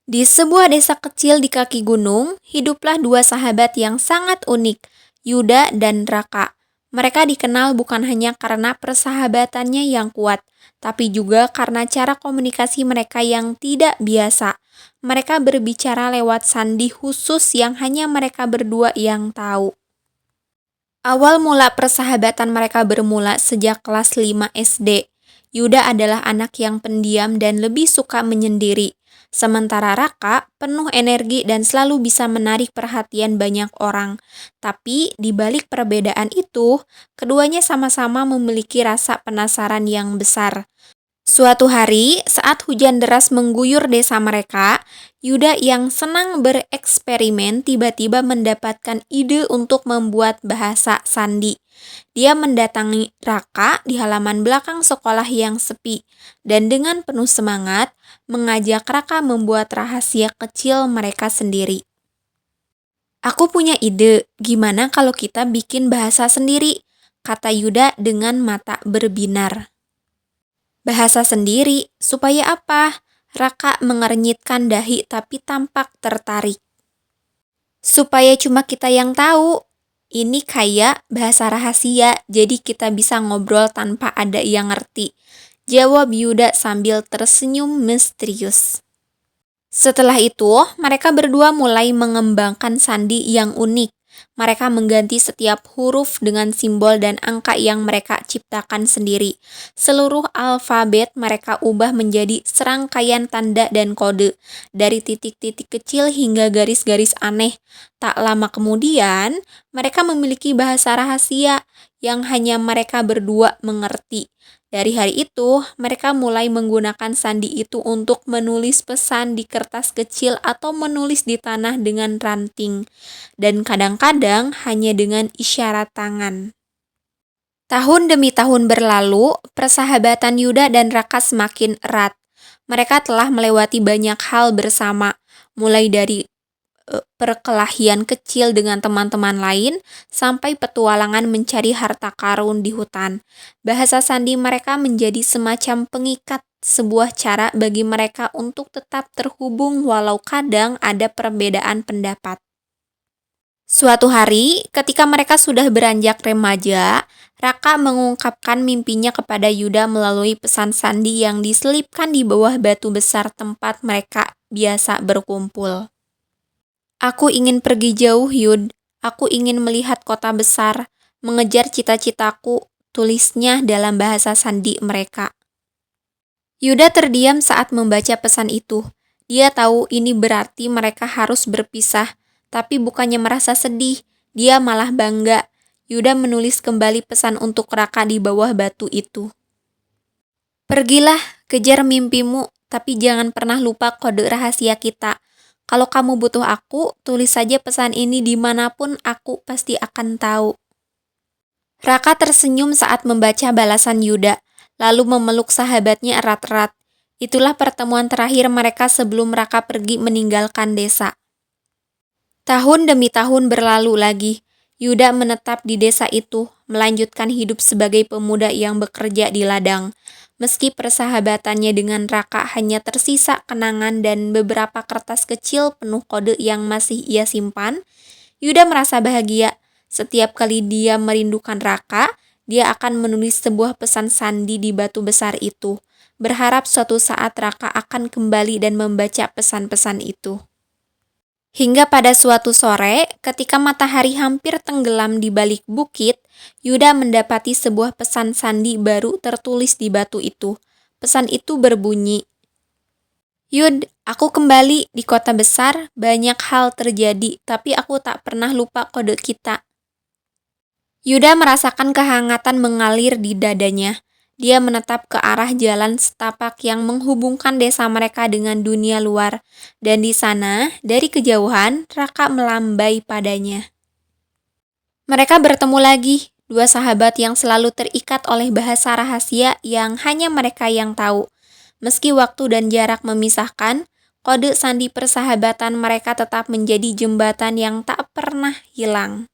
Di sebuah desa kecil di kaki gunung, hiduplah dua sahabat yang sangat unik, Yuda dan Raka. Mereka dikenal bukan hanya karena persahabatannya yang kuat, tapi juga karena cara komunikasi mereka yang tidak biasa. Mereka berbicara lewat sandi khusus yang hanya mereka berdua yang tahu. Awal mula persahabatan mereka bermula sejak kelas 5 SD. Yuda adalah anak yang pendiam dan lebih suka menyendiri. Sementara Raka penuh energi dan selalu bisa menarik perhatian banyak orang. Tapi di balik perbedaan itu, keduanya sama-sama memiliki rasa penasaran yang besar. Suatu hari, saat hujan deras mengguyur desa mereka, Yuda yang senang bereksperimen tiba-tiba mendapatkan ide untuk membuat bahasa sandi. Dia mendatangi Raka di halaman belakang sekolah yang sepi, dan dengan penuh semangat, mengajak Raka membuat rahasia kecil mereka sendiri. Aku punya ide, gimana kalau kita bikin bahasa sendiri? Kata Yuda dengan mata berbinar. Bahasa sendiri, supaya apa? Raka mengernyitkan dahi tapi tampak tertarik. Supaya cuma kita yang tahu. Ini kayak bahasa rahasia, jadi kita bisa ngobrol tanpa ada yang ngerti. Jawab Yuda sambil tersenyum misterius. Setelah itu, mereka berdua mulai mengembangkan sandi yang unik. Mereka mengganti setiap huruf dengan simbol dan angka yang mereka ciptakan sendiri. Seluruh alfabet mereka ubah menjadi serangkaian tanda dan kode, dari titik-titik kecil hingga garis-garis aneh. Tak lama kemudian, mereka memiliki bahasa rahasia yang hanya mereka berdua mengerti. Dari hari itu, mereka mulai menggunakan sandi itu untuk menulis pesan di kertas kecil atau menulis di tanah dengan ranting, dan kadang-kadang hanya dengan isyarat tangan. Tahun demi tahun berlalu, persahabatan Yuda dan Raka semakin erat. Mereka telah melewati banyak hal bersama, mulai dari perkelahian kecil dengan teman-teman lain, sampai petualangan mencari harta karun di hutan. Bahasa sandi mereka menjadi semacam pengikat, sebuah cara bagi mereka untuk tetap terhubung walau kadang ada perbedaan pendapat. Suatu hari, ketika mereka sudah beranjak remaja, Raka mengungkapkan mimpinya kepada Yuda melalui pesan sandi yang diselipkan di bawah batu besar tempat mereka biasa berkumpul. Aku ingin pergi jauh, Yud. Aku ingin melihat kota besar, mengejar cita-citaku, tulisnya dalam bahasa sandi mereka. Yuda terdiam saat membaca pesan itu. Dia tahu ini berarti mereka harus berpisah, tapi bukannya merasa sedih, dia malah bangga. Yuda menulis kembali pesan untuk Raka di bawah batu itu. Pergilah, kejar mimpimu, tapi jangan pernah lupa kode rahasia kita. Kalau kamu butuh aku, tulis saja pesan ini dimanapun, aku pasti akan tahu. Raka tersenyum saat membaca balasan Yuda, lalu memeluk sahabatnya erat-erat. Itulah pertemuan terakhir mereka sebelum Raka pergi meninggalkan desa. Tahun demi tahun berlalu lagi. Yuda menetap di desa itu, melanjutkan hidup sebagai pemuda yang bekerja di ladang. Meski persahabatannya dengan Raka hanya tersisa kenangan dan beberapa kertas kecil penuh kode yang masih ia simpan, Yuda merasa bahagia. Setiap kali dia merindukan Raka, dia akan menulis sebuah pesan sandi di batu besar itu, berharap suatu saat Raka akan kembali dan membaca pesan-pesan itu. Hingga pada suatu sore, ketika matahari hampir tenggelam di balik bukit, Yuda mendapati sebuah pesan sandi baru tertulis di batu itu. Pesan itu berbunyi, Yud, aku kembali di kota besar, banyak hal terjadi, tapi aku tak pernah lupa kode kita. Yuda merasakan kehangatan mengalir di dadanya. Dia menatap ke arah jalan setapak yang menghubungkan desa mereka dengan dunia luar, dan di sana, dari kejauhan, Raka melambai padanya. Mereka bertemu lagi, dua sahabat yang selalu terikat oleh bahasa rahasia yang hanya mereka yang tahu. Meski waktu dan jarak memisahkan, kode sandi persahabatan mereka tetap menjadi jembatan yang tak pernah hilang.